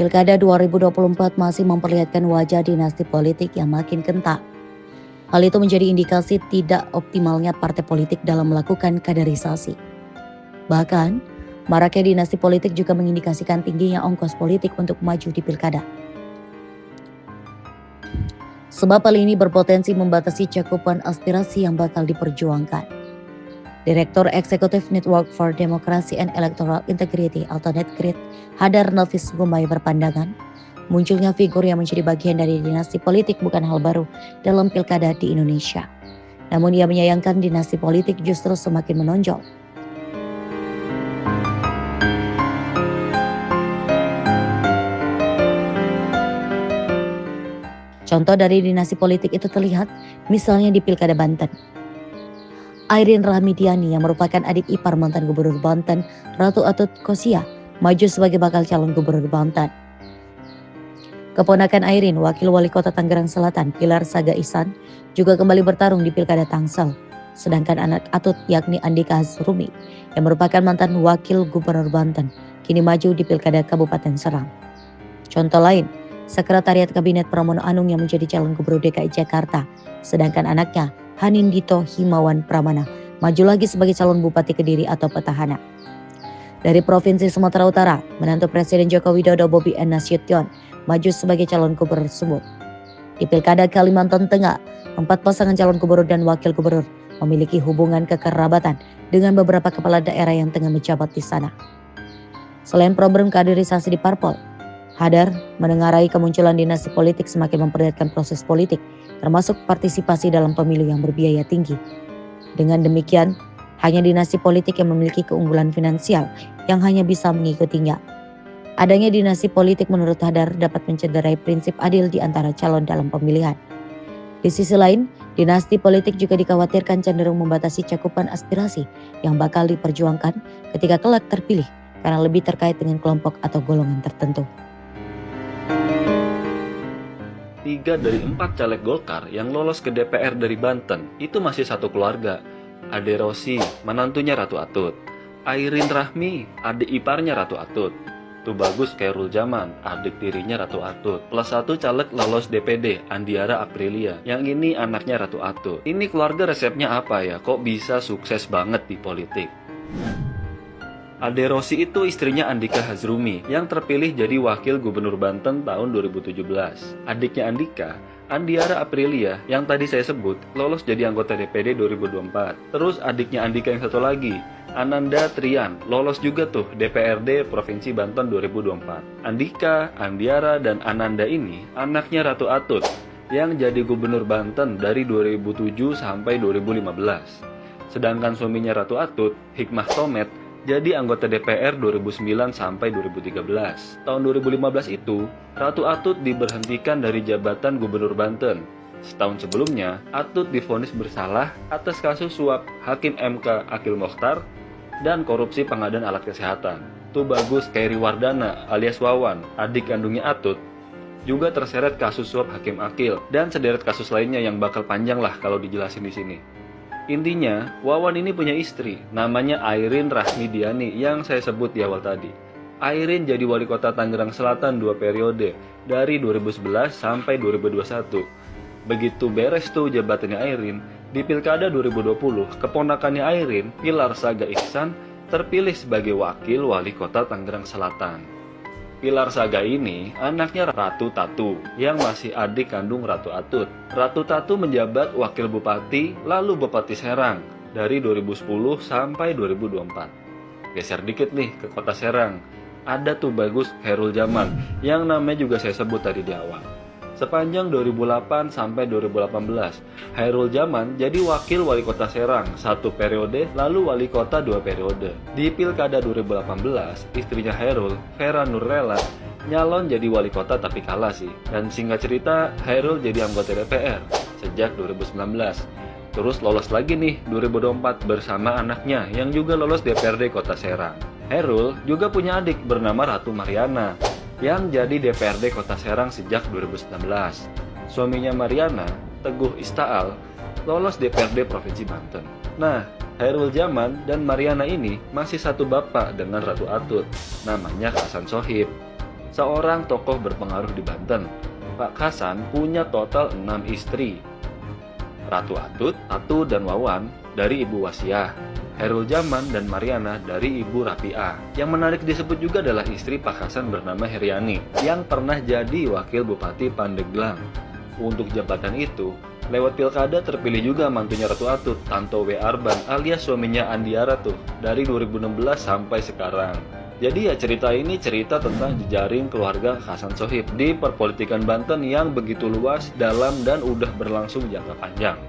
Pilkada 2024 masih memperlihatkan wajah dinasti politik yang makin kental. Hal itu menjadi indikasi tidak optimalnya partai politik dalam melakukan kaderisasi. Bahkan, maraknya dinasti politik juga mengindikasikan tingginya ongkos politik untuk maju di pilkada. Sebab hal ini berpotensi membatasi cakupan aspirasi yang bakal diperjuangkan. Direktur Eksekutif Network for Democracy and Electoral Integrity atau NetGrid, Hadar Nafis Gumai berpandangan, munculnya figur yang menjadi bagian dari dinasti politik bukan hal baru dalam pilkada di Indonesia. Namun ia menyayangkan dinasti politik justru semakin menonjol. Contoh dari dinasti politik itu terlihat misalnya di Pilkada Banten. Airin Rahmidiani yang merupakan adik ipar mantan Gubernur Banten, Ratu Atut Khosia, maju sebagai bakal calon Gubernur Banten. Keponakan Airin, Wakil Wali Kota Tangerang Selatan, Pilar Saga Ihsan, juga kembali bertarung di Pilkada Tangsel. Sedangkan anak Atut yakni Andika Hazrumi, yang merupakan mantan Wakil Gubernur Banten, kini maju di Pilkada Kabupaten Serang. Contoh lain, Sekretariat Kabinet Pramono Anung yang menjadi calon Gubernur DKI Jakarta, sedangkan anaknya Hanindito Himawan Pramana maju lagi sebagai calon Bupati Kediri atau petahana. Dari Provinsi Sumatera Utara, menantu Presiden Joko Widodo Bobi N. Nasution maju sebagai calon gubernur Sumut. Di Pilkada Kalimantan Tengah, 4 pasangan calon gubernur dan wakil gubernur memiliki hubungan kekerabatan dengan beberapa kepala daerah yang tengah menjabat di sana. Selain problem kaderisasi di parpol, Hadar menengarai kemunculan dinasti politik semakin memperlihatkan proses politik, termasuk partisipasi dalam pemilu yang berbiaya tinggi. Dengan demikian, hanya dinasti politik yang memiliki keunggulan finansial yang hanya bisa mengikutinya. Adanya dinasti politik menurut Hadar dapat mencederai prinsip adil di antara calon dalam pemilihan. Di sisi lain, dinasti politik juga dikhawatirkan cenderung membatasi cakupan aspirasi yang bakal diperjuangkan ketika kelak terpilih karena lebih terkait dengan kelompok atau golongan tertentu. 3 dari 4 caleg Golkar yang lolos ke DPR dari Banten itu masih satu keluarga. Ade Rosi, menantunya Ratu Atut. Airin Rahmi, adik iparnya Ratu Atut. Tubagus Khairul Zaman, adik tirinya Ratu Atut. Plus 1 caleg lolos DPD, Andiara Aprilia, yang ini anaknya Ratu Atut. Ini keluarga resepnya apa ya? Kok bisa sukses banget di politik? Ade Rosi itu istrinya Andika Hazrumi yang terpilih jadi wakil gubernur Banten tahun 2017. Adiknya Andika, Andiara Aprilia yang tadi saya sebut, lolos jadi anggota DPD 2024. Terus adiknya Andika yang satu lagi, Ananda Trian, lolos juga tuh DPRD Provinsi Banten 2024. Andika, Andiara, dan Ananda ini anaknya Ratu Atut yang jadi gubernur Banten dari 2007 sampai 2015. Sedangkan suaminya Ratu Atut, Hikmah Tomet, jadi anggota DPR 2009 sampai 2013. Tahun 2015 itu, Ratu Atut diberhentikan dari jabatan Gubernur Banten. Setahun sebelumnya, Atut divonis bersalah atas kasus suap Hakim MK Akil Mokhtar dan korupsi pengadaan alat kesehatan. Tubagus Khairi Wardana alias Wawan, adik kandungnya Atut, juga terseret kasus suap Hakim Akil dan sederet kasus lainnya yang bakal panjang lah kalau dijelasin di sini. Intinya, Wawan ini punya istri, namanya Airin Rahmidiani yang saya sebut di awal tadi. Airin jadi wali kota Tangerang Selatan 2 periode, dari 2011 sampai 2021. Begitu beres tuh jabatannya Airin, di Pilkada 2020, keponakannya Airin, Pilar Saga Ihsan, terpilih sebagai wakil wali kota Tangerang Selatan. Pilar Saga ini anaknya Ratu Tatu yang masih adik kandung Ratu Atut. Ratu Tatu menjabat wakil bupati lalu Bupati Serang dari 2010 sampai 2024. Geser dikit nih ke kota Serang. Ada Tubagus Khairul Zaman yang namanya juga saya sebut tadi di awal. Sepanjang 2008 sampai 2018, Khairul Zaman jadi wakil wali kota Serang 1 periode, lalu wali kota 2 periode. Di Pilkada 2018, istrinya Khairul, Vera Nurlela, nyalon jadi wali kota tapi kalah sih. Dan singkat cerita, Khairul jadi anggota DPR sejak 2019. Terus lolos lagi nih 2024 bersama anaknya yang juga lolos DPRD Kota Serang. Khairul juga punya adik bernama Ratu Mariana yang jadi DPRD Kota Serang sejak 2019. Suaminya Mariana, Teguh Istaal, lolos DPRD Provinsi Banten. Nah, Khairul Zaman dan Mariana ini masih satu bapak dengan Ratu Atut, namanya Hasan Sohib. seorang tokoh berpengaruh di Banten. Pak Hasan punya total 6 istri. Ratu Atut, Atu dan Wawan dari Ibu Wasiah, Herul Jaman dan Mariana dari Ibu Rapiah. Yang menarik disebut juga adalah istri Pak Hasan bernama Heriani yang pernah jadi wakil Bupati Pandeglang. Untuk jabatan itu, lewat pilkada terpilih juga mantunya Ratu Atut, Tanto W. Arban alias suaminya Andiara tuh, dari 2016 sampai sekarang. Jadi ya cerita ini cerita tentang jejaring keluarga Hasan Sohib di perpolitikan Banten yang begitu luas, dalam, dan udah berlangsung jangka panjang.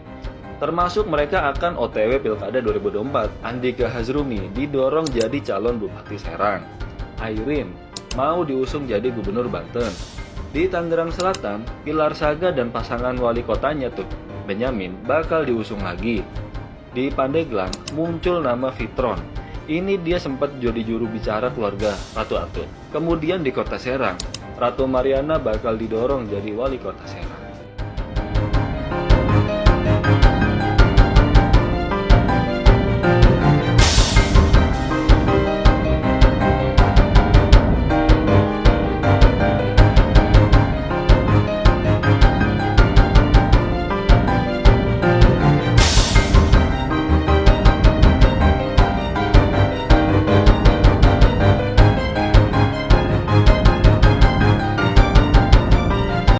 Termasuk mereka akan OTW Pilkada 2024, Andika Hazrumi didorong jadi calon Bupati Serang. Airin mau diusung jadi Gubernur Banten. Di Tangerang Selatan, Pilar Saga dan pasangan wali kotanya tuh, Benyamin, bakal diusung lagi. Di Pandeglang muncul nama Fitron. Ini dia sempat jadi juru bicara keluarga Ratu Atut. Kemudian di Kota Serang, Ratu Mariana bakal didorong jadi wali kota Serang.